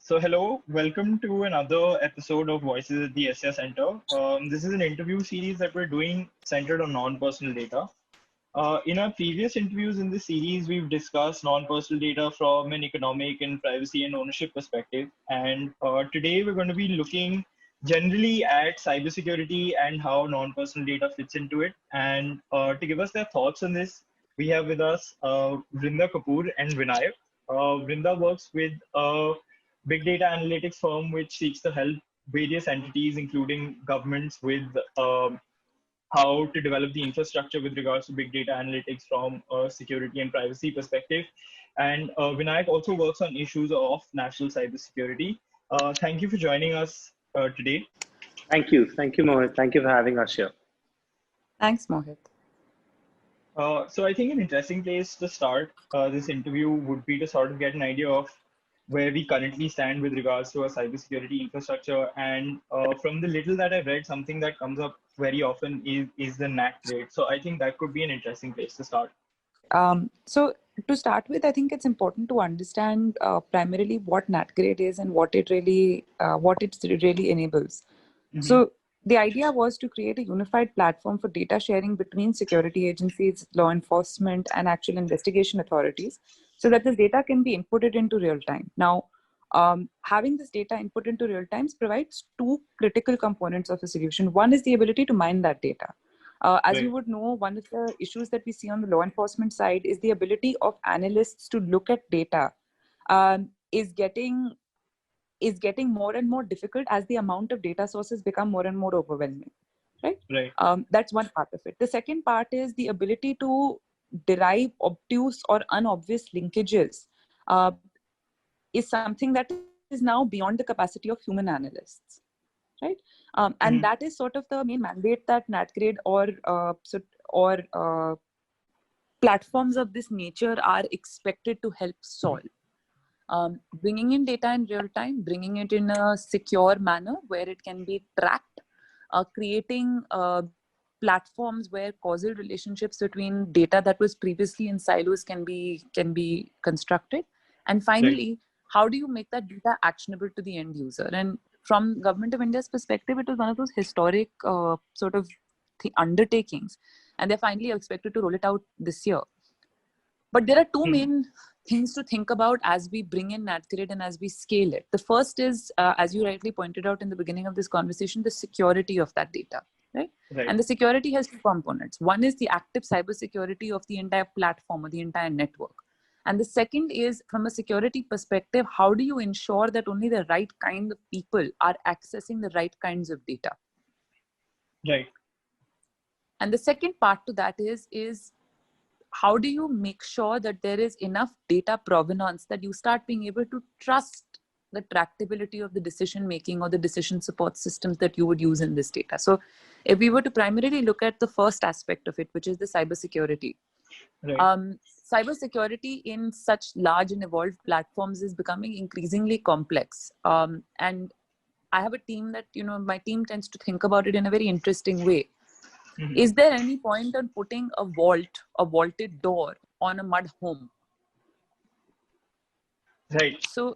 Hello, welcome to another episode of Voices at the SCR Center. This is an interview series that we're doing centered on non-personal data. In our previous interviews in this series, we've discussed non-personal data from an economic and privacy and ownership perspective. And today we're going to be looking generally at cybersecurity and how non-personal data fits into it. And to give us their thoughts on this, we have with us Vrinda Kapoor and Vinayak. Vrinda works with big data analytics firm which seeks to help various entities, including governments, with how to develop the infrastructure with regards to big data analytics from a security and privacy perspective. And Vinayak also works on issues of national cybersecurity. Thank you for joining us today. Thank you. Thank you, Mohit. Thank you for having us here. Thanks, Mohit. So I think an interesting place to start this interview would be to sort of get an idea of where we currently stand with regards to our cybersecurity infrastructure. And from the little that I've read, something that comes up very often is the NAT rate. So I think that could be an interesting place to start. So to start with, I think it's important to understand primarily what NAT grade is and what it really enables. Mm-hmm. So the idea was to create a unified platform for data sharing between security agencies, law enforcement, and actual investigation authorities, so that this data can be inputted into real time. Now, having this data input into real time provides two critical components of a solution. One is the ability to mine that data. As you would know, one of the issues that we see on the law enforcement side is the ability of analysts to look at data is getting more and more difficult as the amount of data sources become more and more overwhelming, right? That's one part of it. The second part is the ability to derive obtuse or unobvious linkages is something that is now beyond the capacity of human analysts, right? And that is sort of the main mandate that NatGrade or platforms of this nature are expected to help solve. Bringing in data in real time, bringing it in a secure manner where it can be tracked, creating platforms where causal relationships between data that was previously in silos can be constructed, and finally, how do you make that data actionable to the end user? And from Government of India's perspective, it was one of those historic sort of undertakings, and they're finally expected to roll it out this year. But there are two main things to think about as we bring in NatGrid and as we scale it. The first is, as you rightly pointed out in the beginning of this conversation, the security of that data, right? And the security has two components. One is the active cybersecurity of the entire platform or the entire network. And the second is, from a security perspective, how do you ensure that only the right kind of people are accessing the right kinds of data? Right. And the second part to that is how do you make sure that there is enough data provenance that you start being able to trust the tractability of the decision making or the decision support systems that you would use in this data? So if we were to primarily look at the first aspect of it, which is the cybersecurity, cybersecurity in such large and evolved platforms is becoming increasingly complex. And I have a team that, my team tends to think about it in a very interesting way. Is there any point on putting a vaulted door on a mud home? So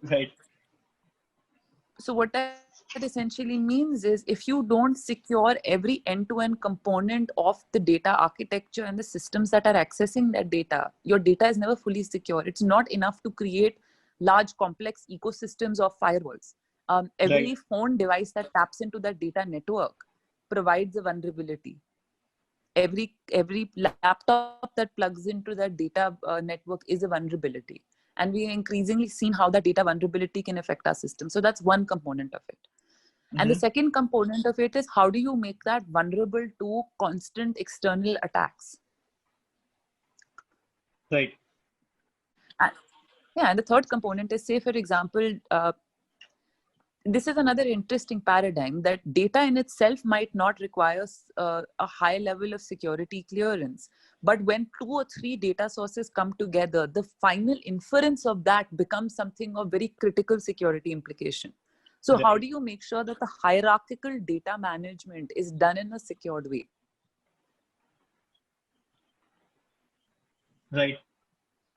what that essentially means is, if you don't secure every end-to-end component of the data architecture and the systems that are accessing that data, your data is never fully secure. It's not enough to create large complex ecosystems of firewalls. Every phone device that taps into that data network provides a vulnerability. Every laptop that plugs into that data network is a vulnerability. And we are increasingly seeing how that data vulnerability can affect our system. So that's one component of it. And the second component of it is, how do you make that vulnerable to constant external attacks? Right. And the third component is, say, for example, this is another interesting paradigm, that data in itself might not require a high level of security clearance. But when 2 or 3 data sources come together, the final inference of that becomes something of very critical security implication. So how do you make sure that the hierarchical data management is done in a secured way? Right.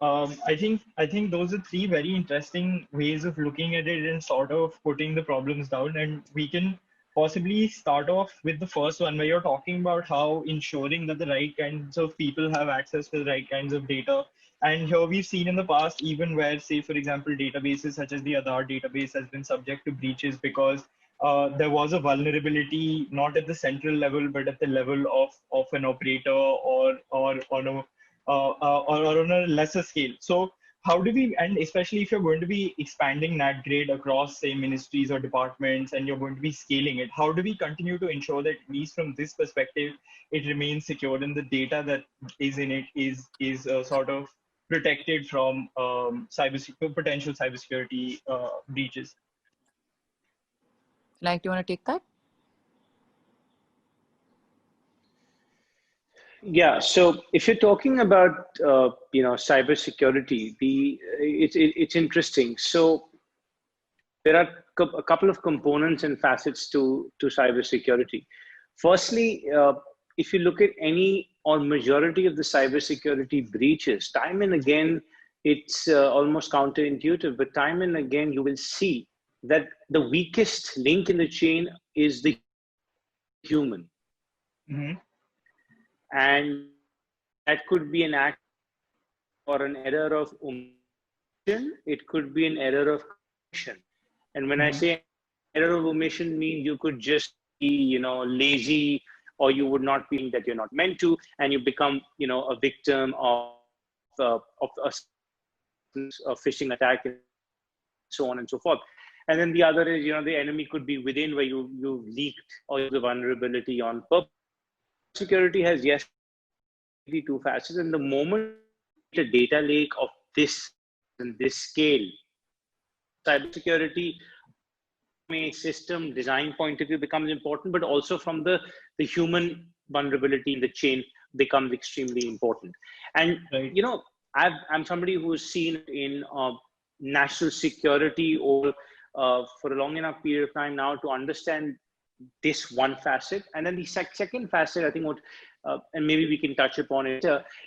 I think those are three very interesting ways of looking at it and sort of putting the problems down. And we can possibly start off with the first one where you're talking about how ensuring that the right kinds of people have access to the right kinds of data. And here we've seen in the past, even where, say, for example, databases such as the Aadhaar database has been subject to breaches because there was a vulnerability not at the central level, but at the level of an operator or on a or on a lesser scale. So how do we, and especially if you're going to be expanding NAT grade across, say, ministries or departments, and you're going to be scaling it, how do we continue to ensure that, at least from this perspective, it remains secure and the data that is in it is sort of protected from potential cybersecurity breaches? Like, do you want to take that? Yeah, so if you're talking about cybersecurity, it's interesting. So there are a couple of components and facets to cybersecurity. Firstly, if you look at any or majority of the cybersecurity breaches, time and again, it's almost counterintuitive, but time and again, you will see that the weakest link in the chain is the human. Mm-hmm. And that could be an act or an error of omission. It could be an error of commission. And when I say error of omission, means you could just be, lazy, or you would not be that you're not meant to, and you become, a victim of a phishing attack, and so on and so forth. And then the other is, the enemy could be within where you leaked or the vulnerability on purpose. Security has two facets, and the moment a data lake of this and this scale, cybersecurity from a system design point of view becomes important, but also from the human vulnerability in the chain becomes extremely important. And Right. I'm somebody who's seen in national security or for a long enough period of time now to understand this one facet. And then the second facet, I think what and maybe we can touch upon it,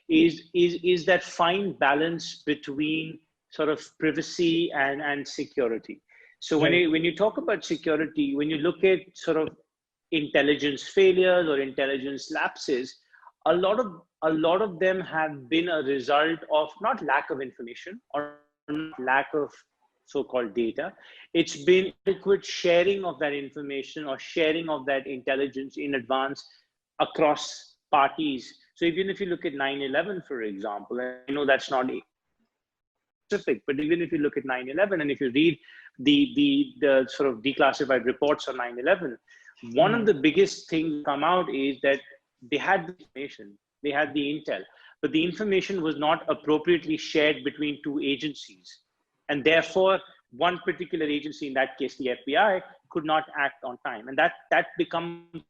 is that fine balance between sort of privacy and security. So when you talk about security, when you look at sort of intelligence failures or intelligence lapses, a lot of them have been a result of not lack of information or not lack of so-called data. It's been adequate sharing of that information or sharing of that intelligence in advance across parties. So even if you look at 9/11, for example, and I know that's not specific, but even if you look at 9/11 and if you read the sort of declassified reports on 9/11, one of the biggest things come out is that they had the information, they had the intel, but the information was not appropriately shared between two agencies. And therefore, one particular agency, in that case, the FBI, could not act on time. And that becomes a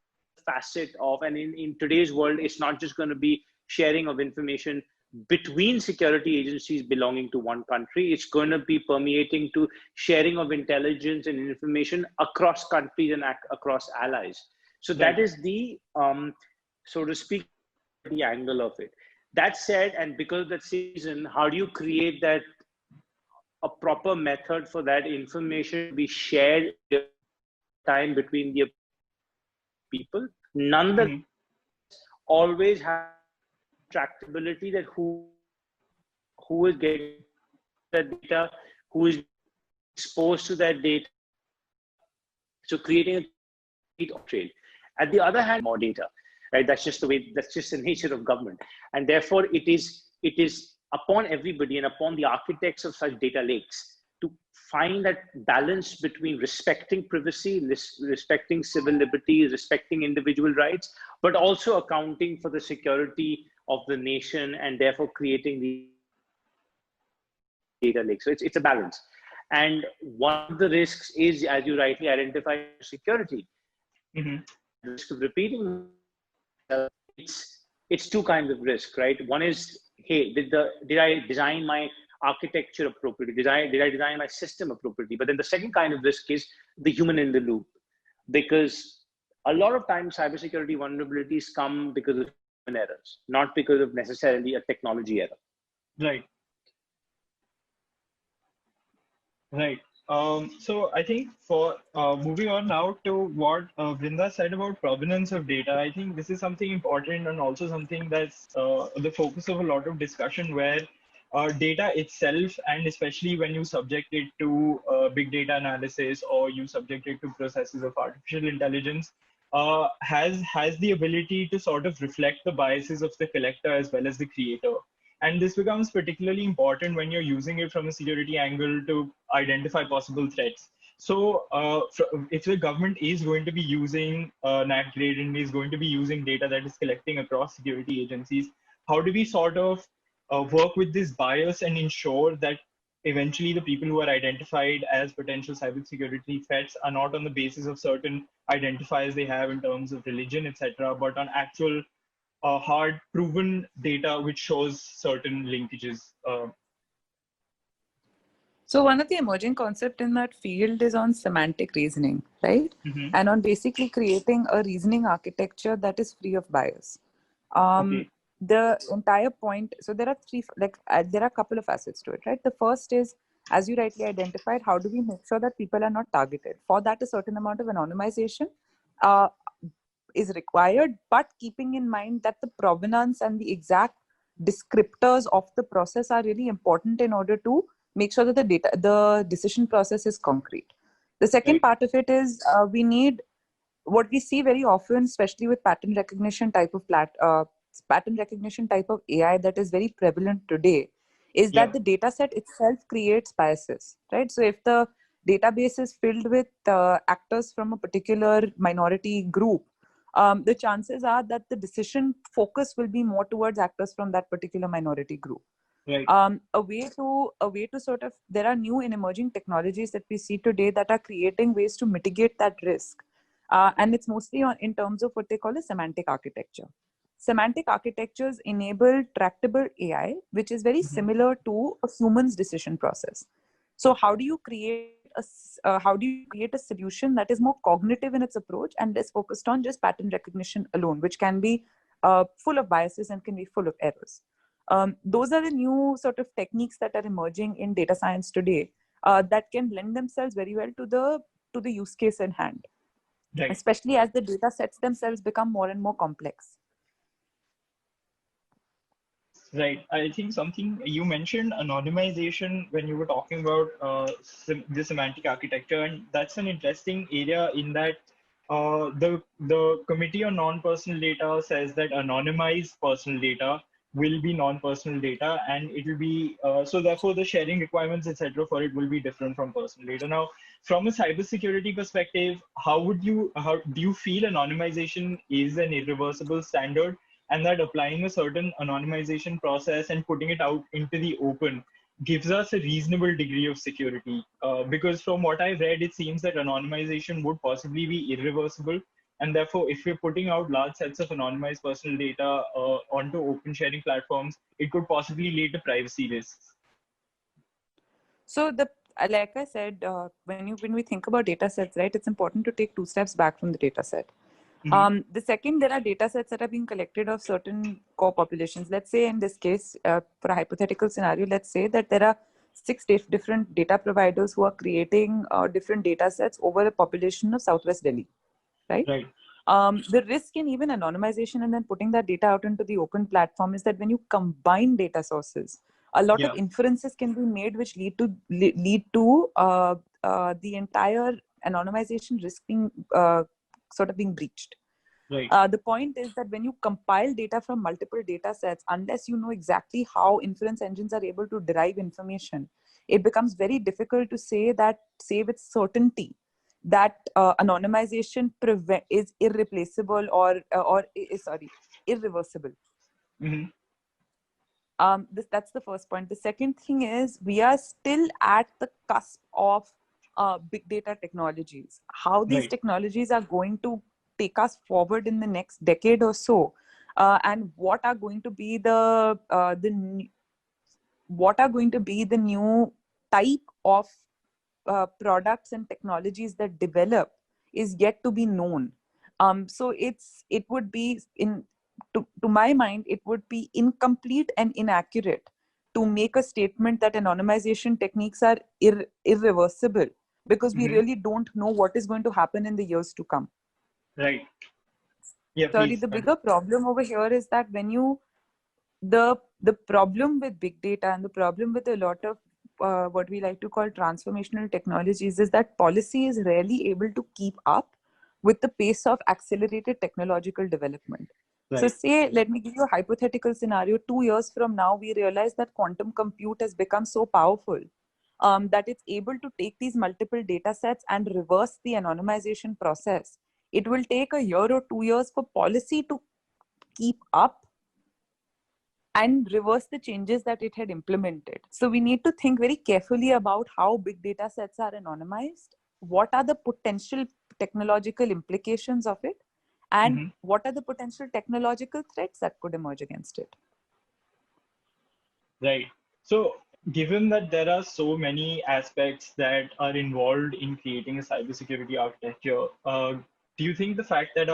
facet of, and in today's world, it's not just going to be sharing of information between security agencies belonging to one country. It's going to be permeating to sharing of intelligence and information across countries and across allies. So that is the, so to speak, the angle of it. That said, and because of that season, how do you create that a proper method for that information to be shared time between the people? Nonetheless, always have tractability that who is getting that data, who is exposed to that data. So creating a trade. At the other hand, more data, right? That's just the way. That's just the nature of government, and therefore it is upon everybody and upon the architects of such data lakes to find that balance between respecting privacy, respecting civil liberties, respecting individual rights, but also accounting for the security of the nation and therefore creating the data lake. So it's a balance. And one of the risks is, as you rightly identify, security. The risk of repeating, it's two kinds of risk, right? One is, hey, did I design my architecture appropriately? Did I design my system appropriately? But then the second kind of risk is the human in the loop, because a lot of times cybersecurity vulnerabilities come because of human errors, not because of necessarily a technology error. Right. Right. So I think for moving on now to what Vrinda said about provenance of data, I think this is something important and also something that's the focus of a lot of discussion where data itself, and especially when you subject it to big data analysis or you subject it to processes of artificial intelligence, has the ability to sort of reflect the biases of the collector as well as the creator. And this becomes particularly important when you're using it from a security angle to identify possible threats. So, if the government is going to be using NAT grade and is going to be using data that is collecting across security agencies, how do we sort of work with this bias and ensure that eventually the people who are identified as potential cybersecurity threats are not on the basis of certain identifiers they have in terms of religion, etc., but on actual hard proven data which shows certain linkages. So one of the emerging concept in that field is on semantic reasoning, right? Mhm. And on basically creating a reasoning architecture that is free of bias. Um, Okay. the entire point, so there are there are a couple of facets to it, right? The first is, as you rightly identified, how do we make sure that people are not targeted? For that, a certain amount of anonymization uh, is required, but keeping in mind that the provenance and the exact descriptors of the process are really important in order to make sure that the decision process is concrete. The second Right. part of it is we need what we see very often, especially with pattern recognition type of AI that is very prevalent today, is that Yeah. the data set itself creates biases, right? So if the database is filled with actors from a particular minority group, the chances are that the decision focus will be more towards actors from that particular minority group. Right. A way to sort of, there are new and emerging technologies that we see today that are creating ways to mitigate that risk, and it's mostly in terms of what they call a semantic architecture. Semantic architectures enable tractable AI, which is very Mhm. similar to a human's decision process. So how do you create a solution that is more cognitive in its approach and is focused on just pattern recognition alone, which can be full of biases and can be full of errors. Those are the new sort of techniques that are emerging in data science today, that can lend themselves very well to the use case in hand, Right. especially as the data sets themselves become more and more complex. Right. I think something you mentioned anonymization when you were talking about the semantic architecture, and that's an interesting area in that the Committee on Non-Personal Data says that anonymized personal data will be non-personal data, and it will be so therefore the sharing requirements, etc., for it will be different from personal data. Now, from a cybersecurity perspective, how do you feel anonymization is an irreversible standard? And that applying a certain anonymization process and putting it out into the open gives us a reasonable degree of security. Because from what I've read, it seems that anonymization would possibly be irreversible. And therefore, if we're putting out large sets of anonymized personal data onto open sharing platforms, it could possibly lead to privacy risks. So like I said, when we think about data sets, right, it's important to take two steps back from the data set. Hmm. The second, there are data sets that are being collected of certain core populations. Let's say in this case, for a hypothetical scenario, let's say that there are six different data providers who are creating different data sets over a population of Southwest Delhi, right? Right. The risk in even anonymization and then putting that data out into the open platform is that when you combine data sources, a lot of Yeah. inferences can be made which lead to the entire anonymization risk being sort of being breached. Right. The point is that when you compile data from multiple data sets, unless you know exactly how inference engines are able to derive information, it becomes very difficult to say with certainty that anonymization is irreplaceable or is sorry irreversible. Hmm. That's the first point. The second thing is we are still at the cusp of big data technologies. How these Right. technologies are going to take us forward in the next decade or so, and what are going to be what are going to be the new type of products and technologies that develop is yet to be known. So it would be to my mind, it would be incomplete and inaccurate to make a statement that anonymization techniques are irreversible, because we really don't know what is going to happen in the years to come. Right. Yeah, Sorry, please. the bigger problem over here is that when you the problem with big data and the problem with a lot of what we like to call transformational technologies is that policy is rarely able to keep up with the pace of accelerated technological development. Right. So say, let me give you a hypothetical scenario. 2 years from now, we realize that quantum compute has become so powerful that it's able to take these multiple data sets and reverse the anonymization process. It will take a year or 2 years for policy to keep up and reverse the changes that it had implemented. So we need to think very carefully about how big data sets are anonymized, what are the potential technological implications of it, and what are the potential technological threats that could emerge against it. Right. So, given that there are so many aspects that are involved in creating a cybersecurity architecture, do you think the fact that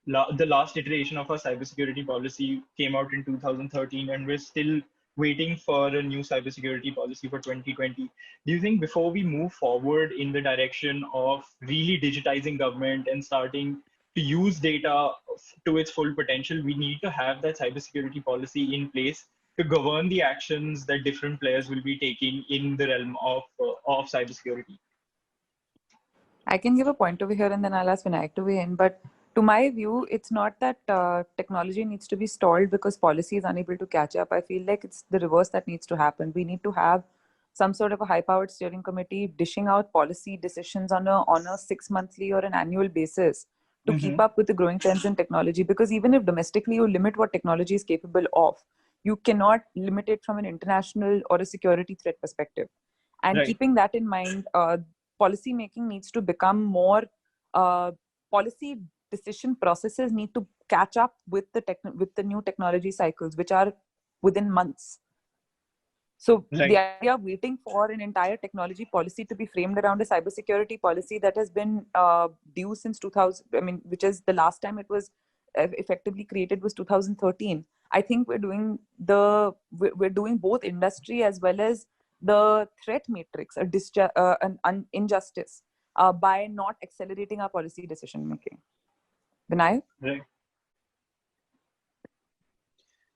the last iteration of our cybersecurity policy came out in 2013 and we're still waiting for a new cybersecurity policy for 2020, do you think before we move forward in the direction of really digitizing government and starting to use data to its full potential, we need to have that cybersecurity policy in place to govern the actions that different players will be taking in the realm of cybersecurity? I can give a point over here and then I'll ask Vinayak to weigh in. But to my view, it's not that technology needs to be stalled because policy is unable to catch up. I feel like it's the reverse that needs to happen. We need to have some sort of a high-powered steering committee dishing out policy decisions on a 6-monthly or an annual basis to keep up with the growing trends in technology. Because even if domestically you limit what technology is capable of, you cannot limit it from an international or a security threat perspective. And Right. keeping that in mind, policy making needs to become more policy decision processes need to catch up with the new technology cycles, which are within months. So Right. the idea of waiting for an entire technology policy to be framed around a cybersecurity policy that has been due since 2000, I mean, which is the last time it was effectively created was 2013. I think we're doing both industry as well as the threat matrix, an injustice by not accelerating our policy decision making. Vinayak? Right.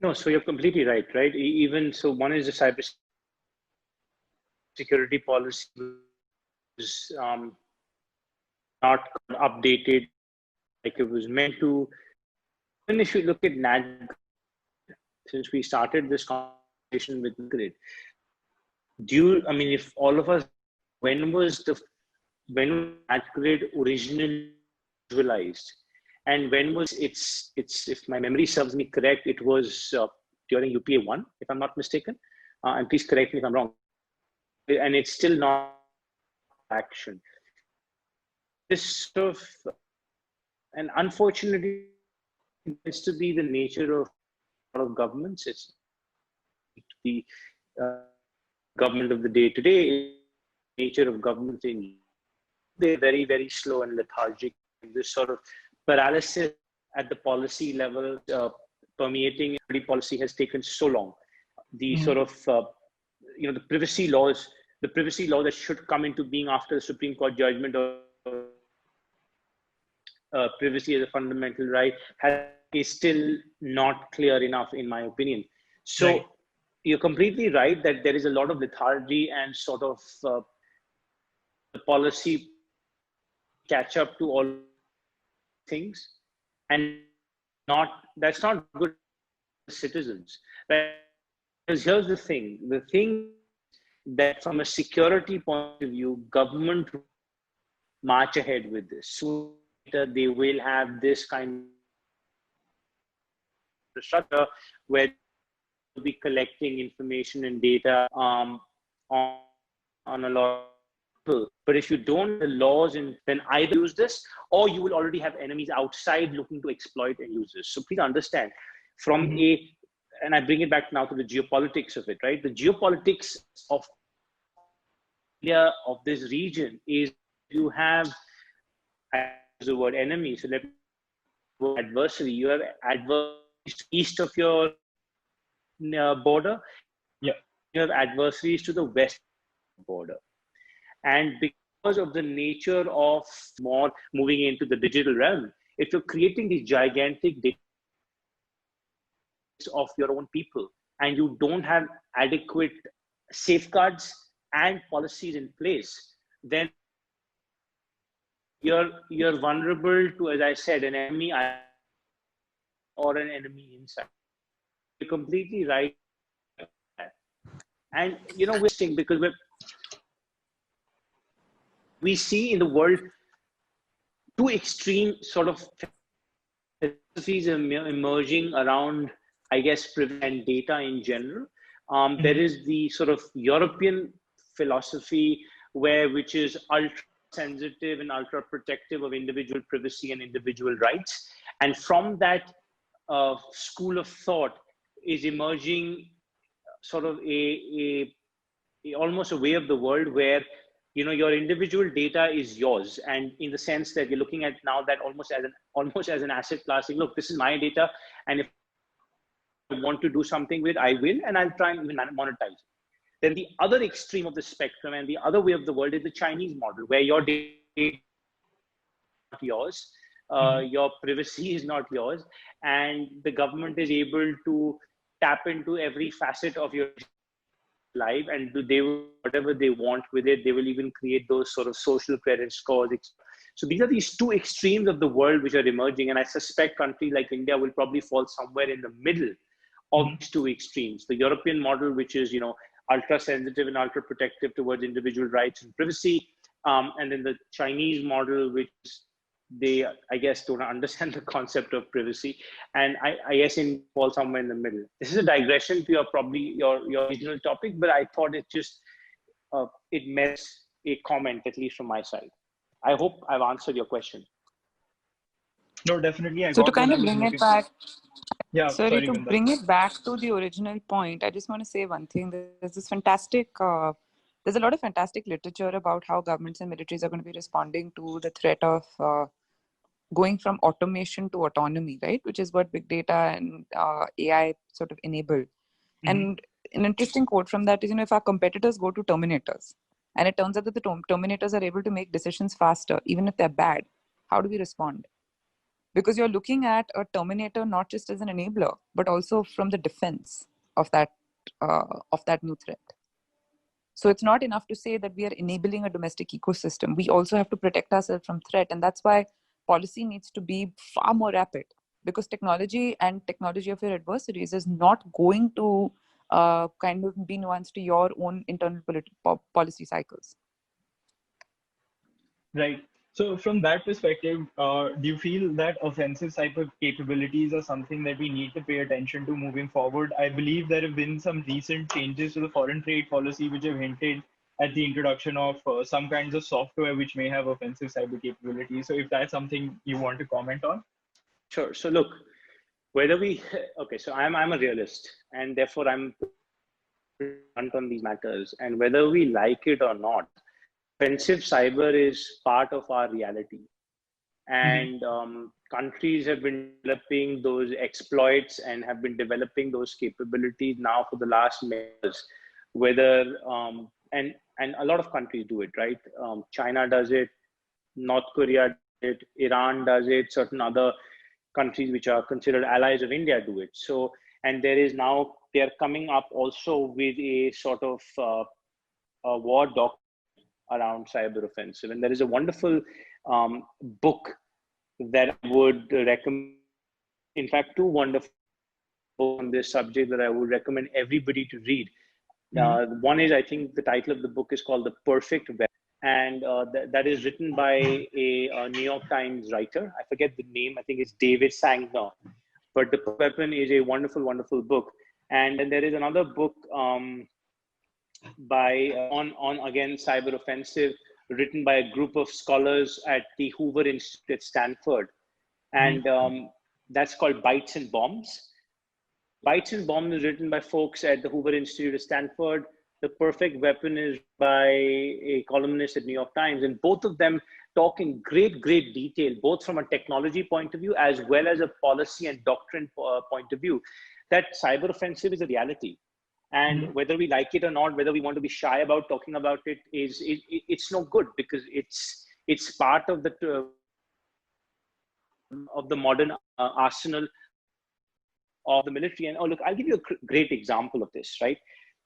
No, so you're completely right, right? Even so, one is the cybersecurity policy is not updated like it was meant to. And if you look at NAT, since we started this conversation with Grid, I mean, if all of us, when was NAT Grid originally visualized? And when was it's if my memory serves me correct, it was during UPA 1, if I'm not mistaken. And please correct me if I'm wrong. And it's still not action. This sort of, and unfortunately, it tends to be the nature of a lot of governments. It's the government of the day to day, nature of government in they're very, very slow and lethargic. This sort of paralysis at the policy level permeating every policy has taken so long. The sort of, the privacy law that should come into being after the Supreme Court judgment of privacy as a fundamental right is still not clear enough, in my opinion. So Right. You're completely right that there is a lot of lethargy and sort of the policy catch up to all things, and that's not good for citizens. Right? Because here's the thing that from a security point of view, government will march ahead with this. Sooner or later, they will have this kind of structure where they'll be collecting information and data on a lot of people. But if you don't have the laws, then either use this or you will already have enemies outside looking to exploit and use this. So please understand from and I bring it back now to the geopolitics of it, right? The geopolitics of India, of this region, is you have, I use the word enemy, so let me go adversary. You have adversary east of your border. Yeah. you have adversaries to the west border. And because of the nature of more moving into the digital realm, if you're creating these gigantic data of your own people and you don't have adequate safeguards and policies in place, then you're vulnerable to, as I said, an enemy or an enemy inside. You're completely right. And we're interesting because we see in the world two extreme sort of philosophies emerging around, I guess, prevent data in general. There is the sort of European philosophy which is ultra sensitive and ultra protective of individual privacy and individual rights. And from that school of thought is emerging sort of almost a way of the world where your individual data is yours, and in the sense that you're looking at now that almost as an asset class. Look, this is my data, and if I want to do something with it, I will, and I'll try and monetize it. Then the other extreme of the spectrum and the other way of the world is the Chinese model, where your data is not yours, your privacy is not yours, and the government is able to tap into every facet of your life and do whatever they want with it. They will even create those sort of social credit scores. So these are these two extremes of the world which are emerging, and I suspect countries like India will probably fall somewhere in the middle of these two extremes. The European model, which is ultra sensitive and ultra protective towards individual rights and privacy, and then the Chinese model, which they, I guess, don't understand the concept of privacy, and I guess in fall somewhere in the middle. This is a digression to your original topic, but I thought it just it merits a comment, at least from my side. I hope I've answered your question. No, definitely. So to kind of bring it back, sorry, to bring it back to the original point, I just want to say one thing. There's this fantastic, there's a lot of fantastic literature about how governments and militaries are going to be responding to the threat of going from automation to autonomy, right? Which is what big data and AI sort of enable. And an interesting quote from that is, if our competitors go to Terminators, and it turns out that the Terminators are able to make decisions faster, even if they're bad, how do we respond? Because you're looking at a Terminator not just as an enabler, but also from the defense of that new threat. So it's not enough to say that we are enabling a domestic ecosystem. We also have to protect ourselves from threat. And that's why policy needs to be far more rapid, because technology and technology of your adversaries is not going to kind of be nuanced to your own internal policy cycles. Right. So from that perspective, do you feel that offensive cyber capabilities are something that we need to pay attention to moving forward? I believe there have been some recent changes to the foreign trade policy which have hinted at the introduction of some kinds of software which may have offensive cyber capabilities. So if that's something you want to comment on. Sure. So look, so I'm a realist, and therefore I'm on these matters, and whether we like it or not, offensive cyber is part of our reality. And countries have been developing those exploits and have been developing those capabilities now for the last years. And a lot of countries do it, right? China does it, North Korea does it, Iran does it, certain other countries which are considered allies of India do it. So, and they're coming up also with a sort of a war document around cyber offensive. And there is a wonderful book that I would recommend. In fact, two wonderful books on this subject that I would recommend everybody to read. One is, I think the title of the book is called The Perfect Weapon. And that is written by a New York Times writer. I forget the name. I think it's David Sanger. But The Perfect Weapon is a wonderful, wonderful book. And then there is another book on again cyber offensive, written by a group of scholars at the Hoover Institute at Stanford, and that's called Bytes and Bombs. Bytes and Bombs is written by folks at the Hoover Institute at Stanford. The Perfect Weapon is by a columnist at New York Times, and both of them talk in great detail, both from a technology point of view as well as a policy and doctrine point of view, that cyber offensive is a reality. And whether we like it or not, whether we want to be shy about talking about it, it's no good, because it's part of the modern arsenal of the military. And look, I'll give you a great example of this, right?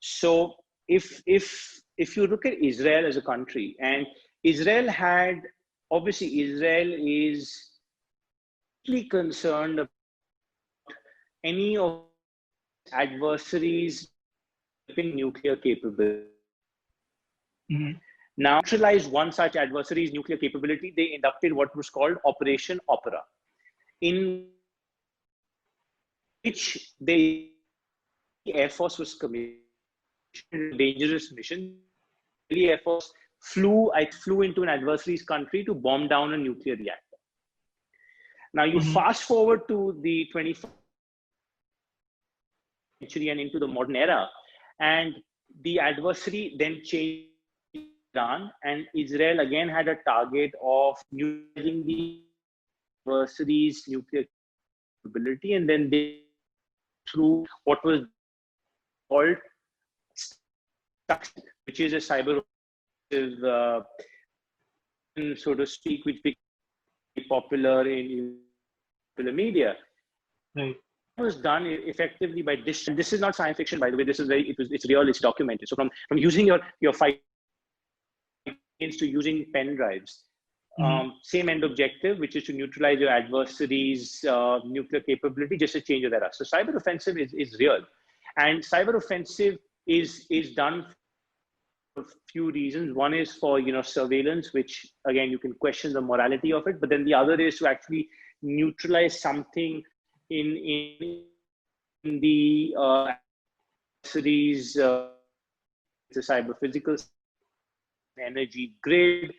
So if you look at Israel as a country, and Israel is deeply concerned about any of adversaries developing nuclear capability. Now, neutralize one such adversary's nuclear capability, they inducted what was called Operation Opera, in which the Air Force was commissioned a dangerous mission. The Air Force flew into an adversary's country to bomb down a nuclear reactor. Now you fast forward to the 21st century and into the modern era, and the adversary then changed Iran, and Israel again had a target of neutralizing the adversary's nuclear capability, and then they through what was called which is a cyber so to speak, which became popular in the media. Right. It was done effectively by this. And this is not science fiction, by the way. This is it's real. It's documented. So from using your fight to using pen drives, same end objective, which is to neutralize your adversary's nuclear capability, just a change of era. So cyber offensive is real, and cyber offensive is done for a few reasons. One is for surveillance, which again you can question the morality of it, but then the other is to actually neutralize something in the adversary's the cyber physical energy grid.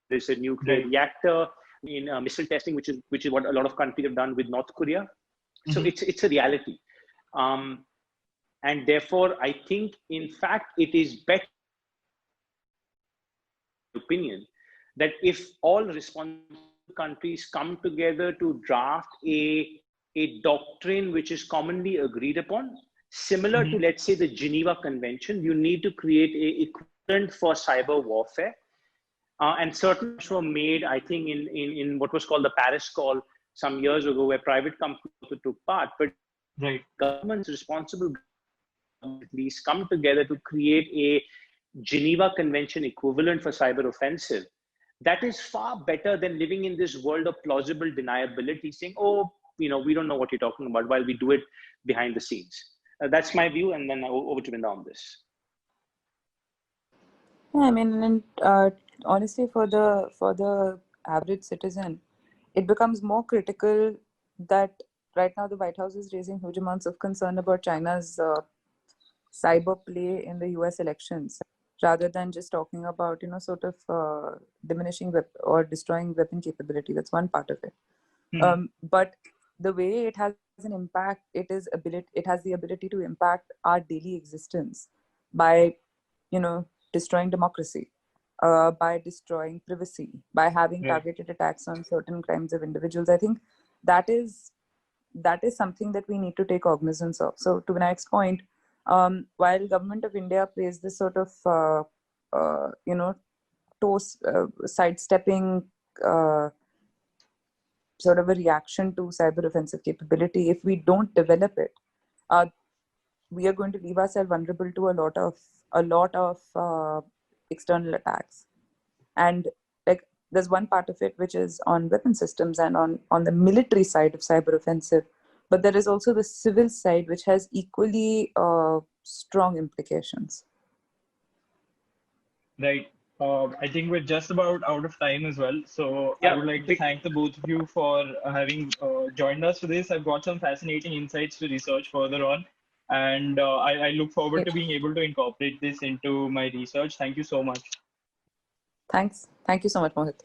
There's a nuclear reactor in missile testing, which is what a lot of countries have done with North Korea. So it's a reality, and therefore I think in fact it is better, opinion, that if all responsible countries come together to draft a doctrine which is commonly agreed upon, similar to, let's say, the Geneva Convention. You need to create a equivalent for cyber warfare, and certain were made, I think, in what was called the Paris Call some years ago, where private companies also took part, but governments, responsible at least, come together to create a Geneva Convention equivalent for cyber offensive. That is far better than living in this world of plausible deniability, saying, oh, we don't know what you're talking about, while we do it behind the scenes. That's my view, and then over to Vrinda on this. Yeah, I mean, and honestly, for the average citizen, it becomes more critical that right now the White House is raising huge amounts of concern about China's cyber play in the US elections, rather than just talking about, sort of diminishing or destroying weapon capability. That's one part of it. But the way it has an impact, it has the ability to impact our daily existence by, destroying democracy, by destroying privacy, by having targeted attacks on certain crimes of individuals. I think that is something that we need to take cognizance of. So to Vinayak's point, while Government of India plays this sort of, sidestepping sort of a reaction to cyber offensive capability, if we don't develop it, we are going to leave ourselves vulnerable to a lot of external attacks. And like, there's one part of it which is on weapon systems and on the military side of cyber offensive, but there is also the civil side, which has equally strong implications. Right. I think we're just about out of time as well. So I would like to thank the both of you for having joined us for this. I've got some fascinating insights to research further on. And I look forward to being able to incorporate this into my research. Thank you so much. Thanks. Thank you so much, Mohit.